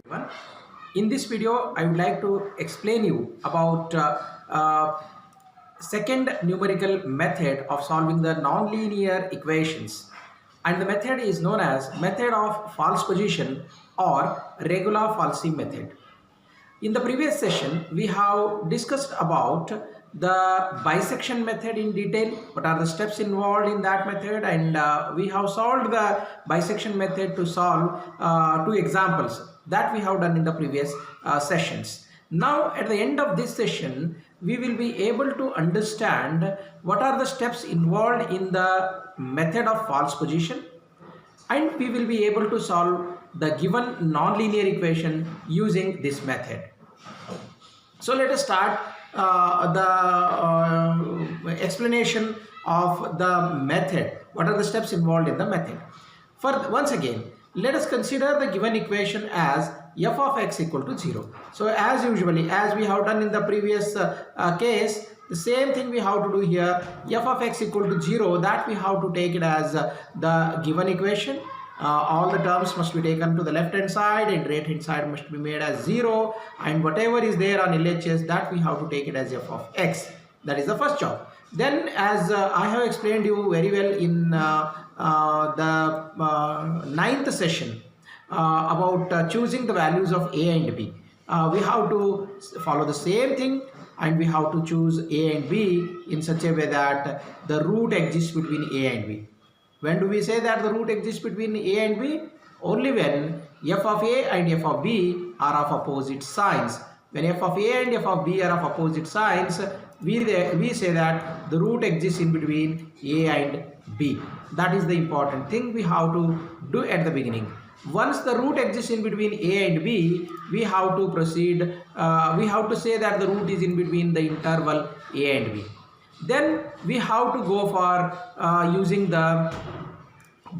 everyone. In this video, I would like to explain you about second numerical method of solving the nonlinear equations, and the method is known as method of false position or regular falsi method. In the previous session, we have discussed about the bisection method in detail, what are the steps involved in that method, and we have solved the bisection method to solve two examples that we have done in the previous sessions. Now, at the end of this session, we will be able to understand what are the steps involved in the method of false position, and we will be able to solve the given nonlinear equation using this method. So let us start the explanation of the method. What are the steps involved in the method? Once again, let us consider the given equation as f of x equal to 0. So as usually, as we have done in the previous case, the same thing we have to do here. F of x equal to 0, that we have to take it as the given equation. All the terms must be taken to the left hand side and right hand side must be made as 0, and whatever is there on LHS, that we have to take it as f of x. That is the first job. Then, as I have explained you very well in the ninth session about choosing the values of a and b, we have to follow the same thing, and we have to choose a and b in such a way that the root exists between a and b. When do we say that the root exists between a and b? Only when f of a and f of b are of opposite signs. When f of a and f of b are of opposite signs, we say that the root exists in between a and b. That is the important thing we have to do at the beginning. Once the root exists in between a and b, we have to proceed, we have to say that the root is in between the interval a and b. Then we have to go for using the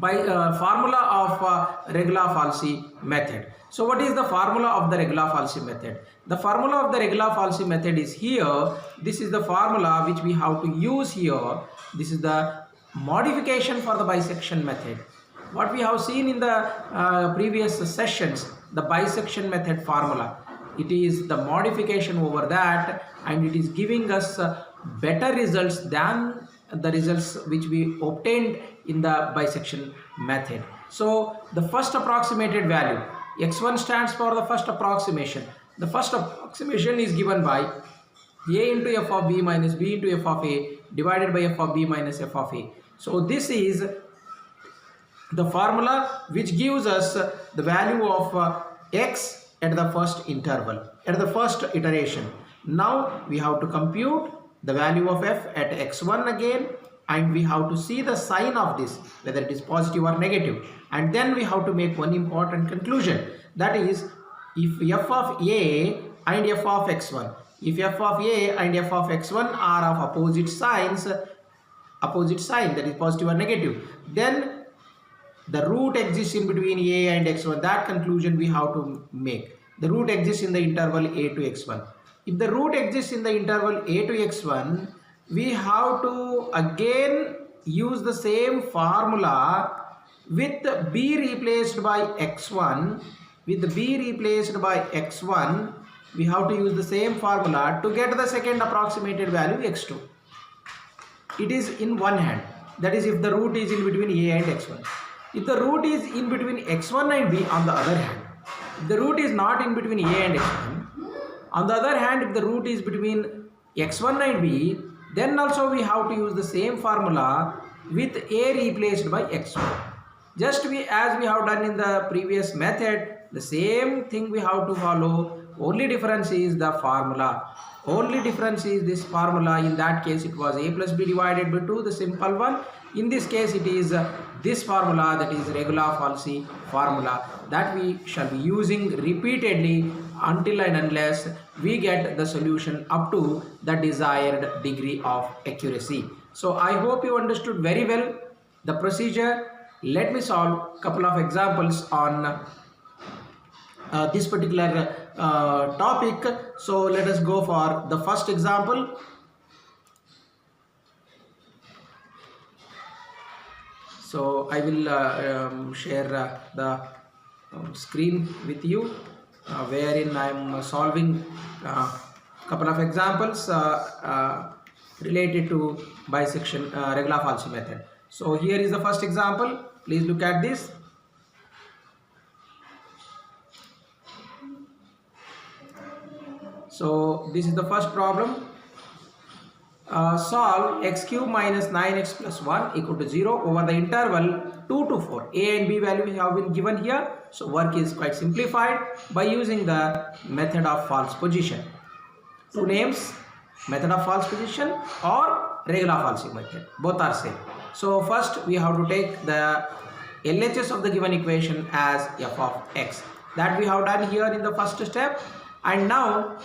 formula of regular falsi method. So what is the formula of the regular falsi method? The formula of the regular falsi method is here. This is the formula which we have to use here. This is the modification for the bisection method. What we have seen in the previous sessions, the bisection method formula, it is the modification over that, and it is giving us better results than the results which we obtained in the bisection method. So the first approximated value, x1 stands for the first approximation. The first approximation is given by a into f of b minus b into f of a divided by f of b minus f of a. So this is the formula which gives us the value of x at the first interval, at the first iteration. Now we have to compute the value of f at x1 again, and we have to see the sign of this, whether it is positive or negative, and then we have to make one important conclusion, that is, if f of a and f of x1, if f of a and f of x1 are of opposite sign, that is positive or negative, then the root exists in between a and x1. That conclusion we have to make. The root exists in the interval a to x1. If the root exists in the interval a to x1, we have to again use the same formula with b replaced by x1. With b replaced by x1, we have to use the same formula to get the second approximated value x2. It is in one hand, that is if the root is in between a and x1. If the root is in between x1 and b, on the other hand, if the root is not in between a and x1, on the other hand, if the root is between x1 and b, then also we have to use the same formula with a replaced by x1. Just as we have done in the previous method, the same thing we have to follow. Only difference is the formula. Only difference is this formula. In that case, it was a plus b divided by 2, the simple one. In this case, it is this formula, that is regular falsi formula, that we shall be using repeatedly until and unless we get the solution up to the desired degree of accuracy. So I hope you understood very well the procedure. Let me solve a couple of examples on this particular topic. So let us go for the first example. So I will share the screen with you. wherein I am solving couple of examples related to bisection regular falsi method. So here is the first example. Please look at this. So this is the first problem. Solve x cube minus 9x plus 1 equal to 0 over the interval 2 to 4. A and B values have been given here. So work is quite simplified by using the method of false position. Two names, method of false position or regular falsi method. Both are same. So first we have to take the LHS of the given equation as f of x. That we have done here in the first step. And now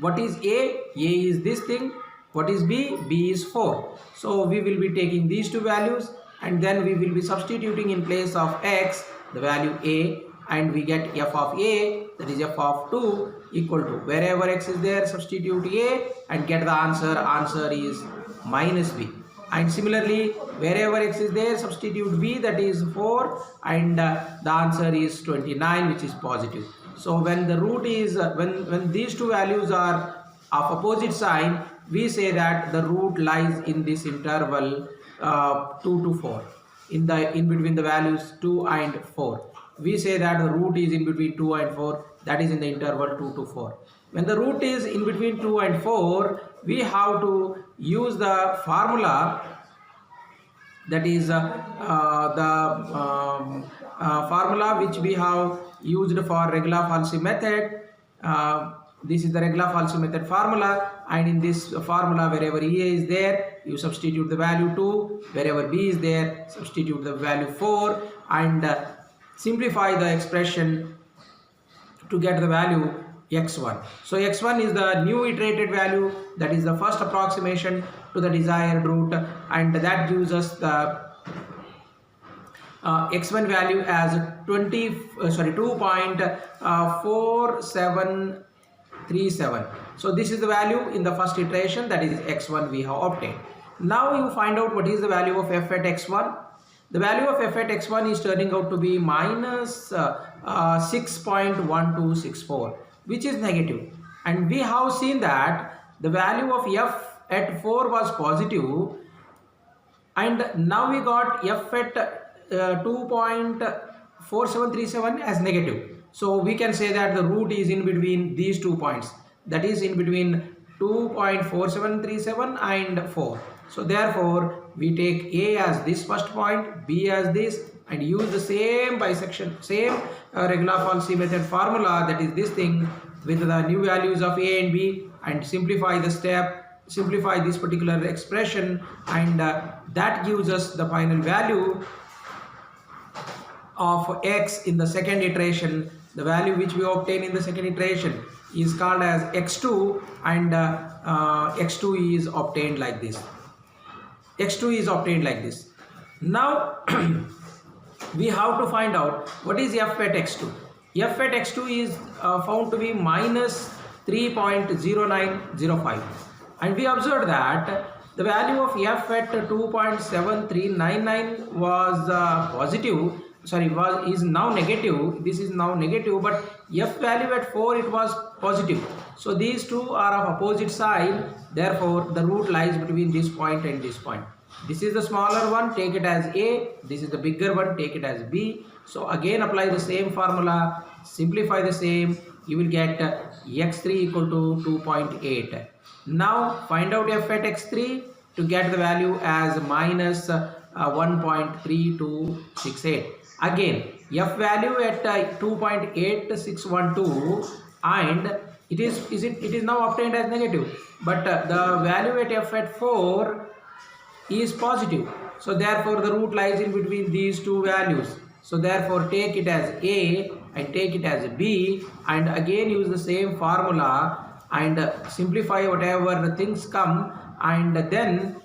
what is A? A is this thing. What is B? B is 4. So we will be taking these two values and then we will be substituting in place of x the value A, and we get f of A, that is f of 2, equal to wherever x is there, substitute A and get the answer. Answer is minus B. And similarly, wherever x is there, substitute B, that is 4, and the answer is 29, which is positive. So when the root is when these two values are of opposite sign, we say that the root lies in this interval 2 to 4, in between the values 2 and 4. We say that the root is in between 2 and 4, that is in the interval 2 to 4. When the root is in between 2 and 4, we have to use the formula, that is formula which we have used for regular falsi method. This is the regular falsi method formula, and in this formula, wherever A is there, you substitute the value 2, wherever B is there, substitute the value 4, and simplify the expression to get the value x1. So x1 is the new iterated value, that is the first approximation to the desired root, and that gives us the x1 value as 2.4737. So this is the value in the first iteration, that is x1 we have obtained. Now you find out what is the value of f at x1. The value of f at x1 is turning out to be minus 6.1264, which is negative. And we have seen that the value of f at 4 was positive, and now we got f at 2.4737 as negative. So we can say that the root is in between these 2 points, that is in between 2.4737 and 4. So therefore we take A as this first point, B as this, and use the same bisection, same regular falsi method formula, that is this thing, with the new values of A and B, and simplify the step, simplify this particular expression, and that gives us the final value of x in the second iteration. The value which we obtain in the second iteration is called as x2, and x2 is obtained like this. x2 is obtained like this. Now we have to find out what is f at x2. F at x2 is found to be minus 3.0905, and we observed that the value of f at 2.7399 was positive, is now negative. This is now negative, but f value at 4, it was positive. So these two are of opposite side, therefore the root lies between this point and this point. This is the smaller one, take it as A. This is the bigger one, take it as B. So again apply the same formula, simplify the same, you will get x3 equal to 2.8. Now find out f at x3 to get the value as minus 1.3268. Again, f value at 2.8612, and it is now obtained as negative, but the value at f at 4 is positive. So therefore the root lies in between these two values. So therefore take it as A and take it as B, and again use the same formula and simplify whatever the things come, and then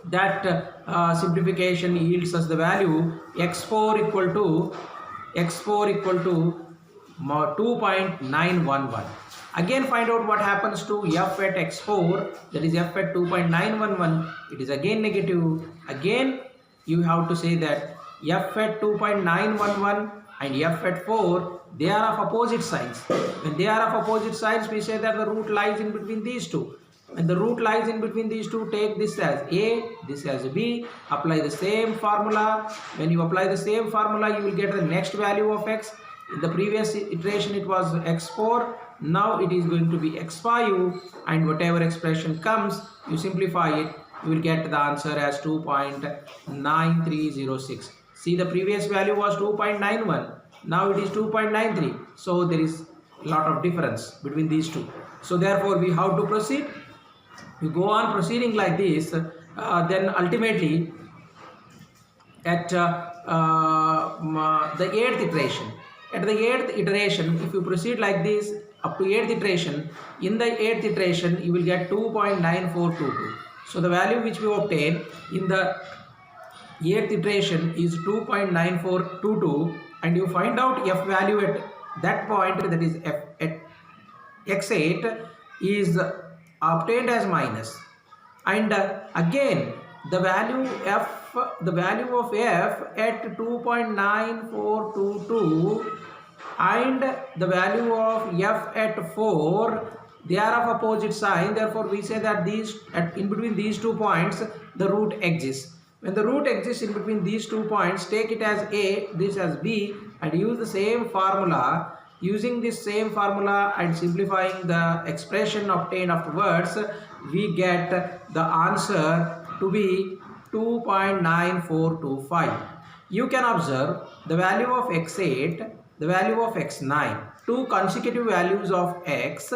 that simplification yields us the value x4 equal to 2.911. Again find out what happens to f at x4, that is f at 2.911. It is again negative. Again you have to say that f at 2.911 and f at 4, they are of opposite sides. When they are of opposite sides, we say that the root lies in between these two. When the root lies in between these two, take this as a, this as b, apply the same formula. When you apply the same formula, you will get the next value of x. In the previous iteration it was x4, now it is going to be x5, and whatever expression comes, you simplify it, you will get the answer as 2.9306. See, the previous value was 2.91, now it is 2.93, so there is a lot of difference between these two. So therefore we have to proceed. You go on proceeding like this, then ultimately at the 8th iteration. At the 8th iteration, if you proceed like this up to 8th iteration, in the 8th iteration you will get 2.9422. So the value which we obtain in the 8th iteration is 2.9422, and you find out f value at that point, that is f at x8, is obtained as minus. And again the value of f at 2.9422 and the value of f at 4, they are of opposite sign. Therefore we say that in between these 2 points the root exists. When the root exists in between these 2 points, take it as a, this as b, and use the same formula. Using this same formula and simplifying the expression obtained afterwards, we get the answer to be 2.9425. You can observe the value of x8, the value of x9, two consecutive values of x.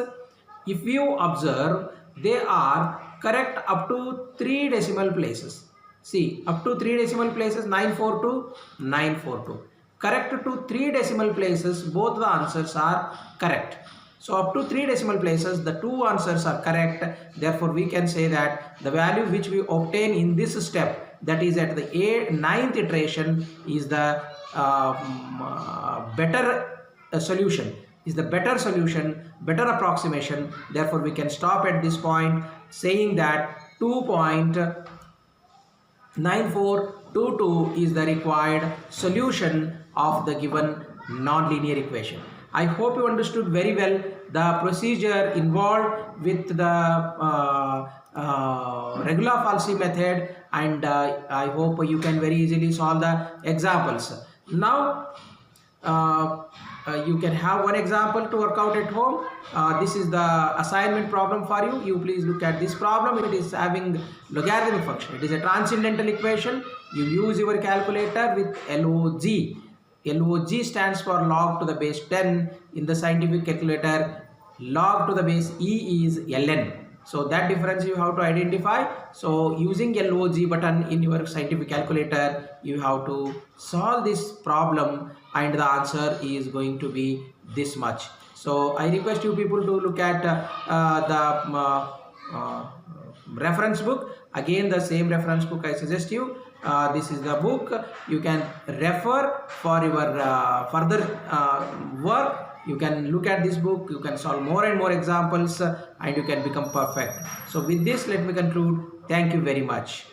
If you observe, they are correct up to 3 decimal places. See, up to 3 decimal places, 942, 942. Correct to 3 decimal places, both the answers are correct. So up to 3 decimal places, the 2 answers are correct. Therefore we can say that the value which we obtain in this step, that is at the 9th iteration, is the better solution, better approximation. Therefore we can stop at this point saying that 2.9422 is the required solution of the given non-linear equation. I hope you understood very well the procedure involved with the regular falsi method, and I hope you can very easily solve the examples. Now you can have one example to work out at home. This is the assignment problem for you. You please look at this problem. It is having logarithmic function. It is a transcendental equation. You use your calculator with log. Log stands for log to the base 10. In the scientific calculator, log to the base e is ln. So that difference you have to identify. So using log button in your scientific calculator, you have to solve this problem, and the answer is going to be this much. So I request you people to look at the reference book. Again, the same reference book I suggest you. This is the book. You can refer for your further work. You can look at this book, you can solve more and more examples, and you can become perfect. So with this, let me conclude. Thank you very much.